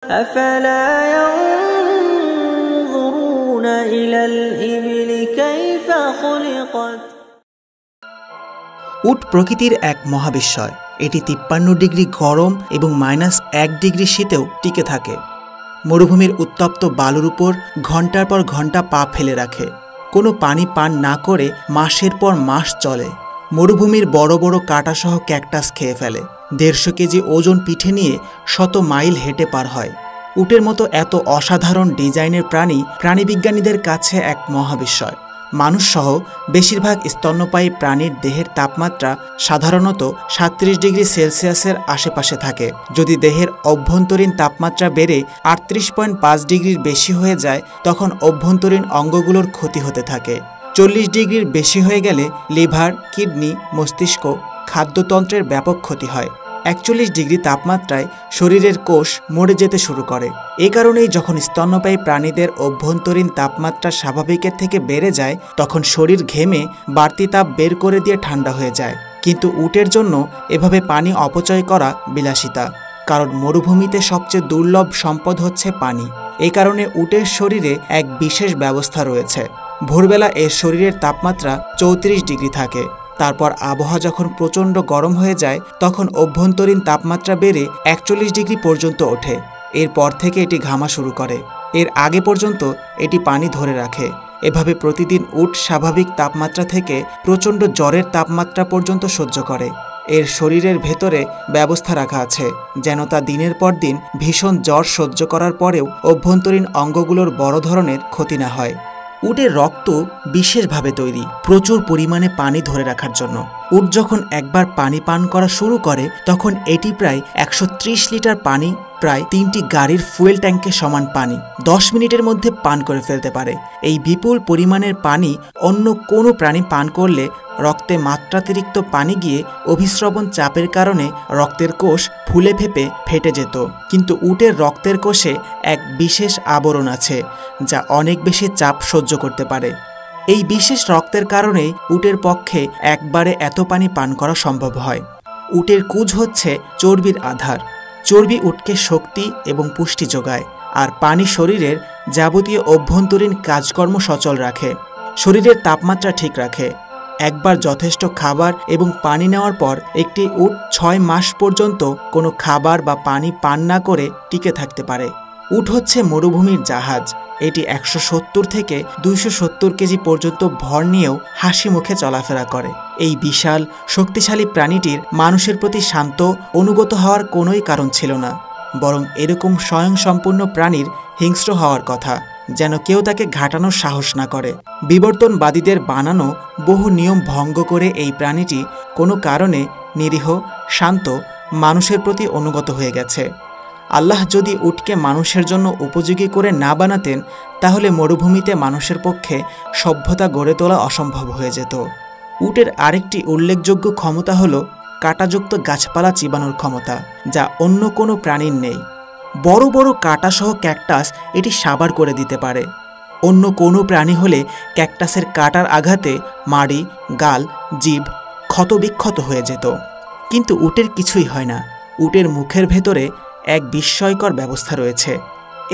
أفلا ينظرون إلى الإبل كيف خلقت। উট প্রকৃতির এক মহাবিস্ময়। এটি 53 ডিগ্রি গরম এবং -1 ডিগ্রি শীতেও টিকে থাকে। মরুভূমির উত্তপ্ত বালুর উপর ঘন্টার পর ঘন্টা পা ফেলে রাখে। কোনো পানি পান না করে মাসের পর মাস চলে। মরুভূমির বড় বড় কাঁটাসহ ক্যাকটাস খেয়ে ফেলে। 150 কেজি ওজন পিঠে নিয়ে 100 মাইল হেঁটে পার হয়। উটের মতো এত অসাধারণ ডিজাইনের প্রাণীবিজ্ঞানীদের কাছে এক মহাবিস্ময়। মানুষসহ বেশিরভাগ স্তন্যপায়ী প্রাণীর দেহের তাপমাত্রা সাধারণত 37 ডিগ্রি সেলসিয়াসের আশেপাশে থাকে। যদি দেহের অভ্যন্তরীণ তাপমাত্রা বেড়ে 38.5 ডিগ্রির বেশি হয়ে যায় তখন অভ্যন্তরীণ অঙ্গগুলোর ক্ষতি হতে থাকে। 40 ডিগ্রির বেশি হয়ে গেলে লিভার, কিডনি, মস্তিষ্ক, খাদ্যতন্ত্রের ব্যাপক ক্ষতি হয়। 41 ডিগ্রি তাপমাত্রায় শরীরের কোষ মরে যেতে শুরু করে। এ কারণেই যখন স্তন্যপায়ী প্রাণীদের অভ্যন্তরীণ তাপমাত্রা স্বাভাবিকের থেকে বেড়ে যায় তখন শরীর ঘেমে বাড়তি তাপ বের করে দিয়ে ঠান্ডা হয়ে যায়। কিন্তু উটের জন্য এভাবে পানি অপচয় করা বিলাসিতা, কারণ মরুভূমিতে সবচেয়ে দুর্লভ সম্পদ হচ্ছে পানি। এই কারণে উটের শরীরে এক বিশেষ ব্যবস্থা রয়েছে। ভোরবেলা এর শরীরের তাপমাত্রা 34 ডিগ্রি থাকে। তারপর আবহাওয়া যখন প্রচণ্ড গরম হয়ে যায় তখন অভ্যন্তরীণ তাপমাত্রা বেড়ে 41 ডিগ্রি পর্যন্ত ওঠে। এরপর থেকে এটি ঘামা শুরু করে। এর আগে পর্যন্ত এটি পানি ধরে রাখে। এভাবে প্রতিদিন উট স্বাভাবিক তাপমাত্রা থেকে প্রচণ্ড জ্বরের তাপমাত্রা পর্যন্ত সহ্য করে। এর শরীরের ভেতরে ব্যবস্থা রাখা আছে যেন তা দিনের পর দিন ভীষণ জ্বর সহ্য করার পরেও অভ্যন্তরীণ অঙ্গগুলোর বড় ধরনের ক্ষতি না হয়। উটের রক্ত বিশেষভাবে তৈরি প্রচুর পরিমাণে পানি ধরে রাখার জন্য। উট যখন একবার পানি পান করা শুরু করে তখন এটি প্রায় 130 লিটার পানি, প্রায় 3টি গাড়ির ফুয়েল ট্যাঙ্কের সমান পানি 10 মিনিটের মধ্যে পান করে ফেলতে পারে। এই বিপুল পরিমাণের পানি অন্য কোনো প্রাণী পান করলে রক্তে মাত্রাতিরিক্ত পানি গিয়ে অভিস্রবণ চাপের কারণে রক্তের কোষ ফুলে ফেপে ফেটে যেত। কিন্তু উটের রক্তের কোষে এক বিশেষ আবরণ আছে যা অনেক বেশি চাপ সহ্য করতে পারে। এই বিশেষ রক্তের কারণেই উটের পক্ষে একবারে এত পানি পান করা সম্ভব হয়। উটের কুজ হচ্ছে চর্বির আধার। চর্বি উটকে শক্তি এবং পুষ্টি যোগায়, আর পানি শরীরের যাবতীয় অভ্যন্তরীণ কাজকর্ম সচল রাখে, শরীরের তাপমাত্রা ঠিক রাখে। একবার যথেষ্ট খাবার এবং পানি নেওয়ার পর একটি উট 6 মাস পর্যন্ত কোনো খাবার বা পানি পান না করে টিকে থাকতে পারে। উট হচ্ছে মরুভূমির জাহাজ। এটি 170 থেকে 270 কেজি পর্যন্ত ভর নিয়েও হাসি মুখে চলাফেরা করে। এই বিশাল শক্তিশালী প্রাণীটির মানুষের প্রতি শান্ত অনুগত হওয়ার কোনোই কারণ ছিল না, বরং এরকম স্বয়ংসম্পূর্ণ প্রাণীর হিংস্র হওয়ার কথা, যেন কেউ তাকে ঘাটানোর সাহস না করে। বিবর্তনবাদীদের বানানো বহু নিয়ম ভঙ্গ করে এই প্রাণীটি কোনো কারণে নিরীহ, শান্ত, মানুষের প্রতি অনুগত হয়ে গেছে। আল্লাহ যদি উটকে মানুষের জন্য উপযোগী করে না বানাতেন তাহলে মরুভূমিতে মানুষের পক্ষে সভ্যতা গড়ে তোলা অসম্ভব হয়ে যেত। উটের আরেকটি উল্লেখযোগ্য ক্ষমতা হল কাঁটাযুক্ত গাছপালা চিবানোর ক্ষমতা, যা অন্য কোনো প্রাণীর নেই। বড় বড় কাঁটাসহ ক্যাকটাস এটি সাবার করে দিতে পারে। অন্য কোনো প্রাণী হলে ক্যাকটাসের কাঁটার আঘাতে মাড়ি, গাল, জিভ ক্ষতবিক্ষত হয়ে যেত, কিন্তু উটের কিছুই হয় না। উটের মুখের ভেতরে এক বিস্ময়কর ব্যবস্থা রয়েছে।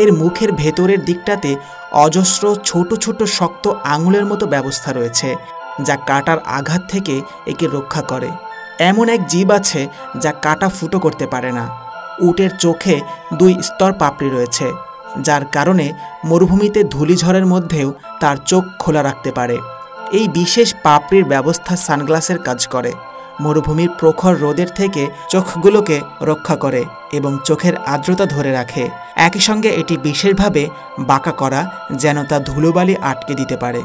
এর মুখের ভেতরের দিকটাতে অজস্র ছোট ছোট শক্ত আঙুলের মতো ব্যবস্থা রয়েছে যা কাঁটার আঘাত থেকে একে রক্ষা করে। এমন এক জীব আছে যা কাঁটা ফুটো করতে পারে না। উটের চোখে 2 স্তর পাপড়ি রয়েছে, যার কারণে মরুভূমিতে ধূলিঝড়ের মধ্যেও তার চোখ খোলা রাখতে পারে। এই বিশেষ পাপড়ির ব্যবস্থা সানগ্লাসের কাজ করে। মরুভূমির প্রখর রোদের থেকে চোখগুলোকে রক্ষা করে এবং চোখের আর্দ্রতা ধরে রাখে। একই সঙ্গে এটি বিশেষভাবে বাঁকা করা যেন তা ধুলোবালি আটকে দিতে পারে।